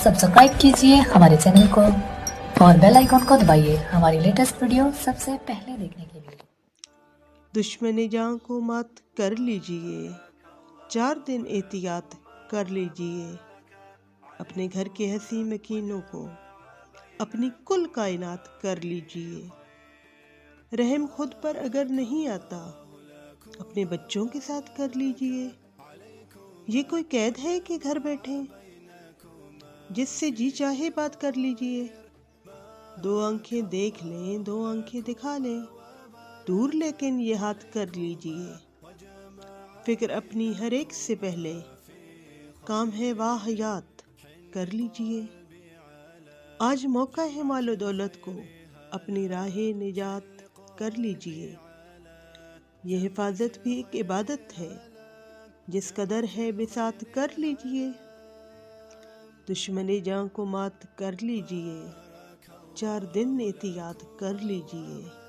Subscribe कीजिए हमारे channel को और बेल आइकन को दबाइए हमारी लेटेस्ट वीडियो सबसे पहले देखने के लिए। दुश्मन जान को मात कर लीजिए, 4 दिन एहतियात कर लीजिए। अपने घर के हंसी मकीनों को अपनी कुल कायनात कर लीजिए। रहम खुद पर अगर नहीं आता, अपने बच्चों के साथ कर लीजिए। ये कोई कैद है कि घर बैठे, जिससे जी चाहे बात कर लीजिए। 2 आंखें देख लें, 2 आंखें दिखा लें, दूर लेकिन ये हाथ कर लीजिए। फिक्र अपनी हर एक से पहले, काम है वाहियात कर लीजिए। आज मौका है मालो दौलत को अपनी राहे निजात कर लीजिए। ये हिफाजत भी एक इबादत है, जिस कदर है बिसात कर लीजिए। दुश्मन जान को मात कर लीजिए, 4 दिन एहतियात कर लीजिए।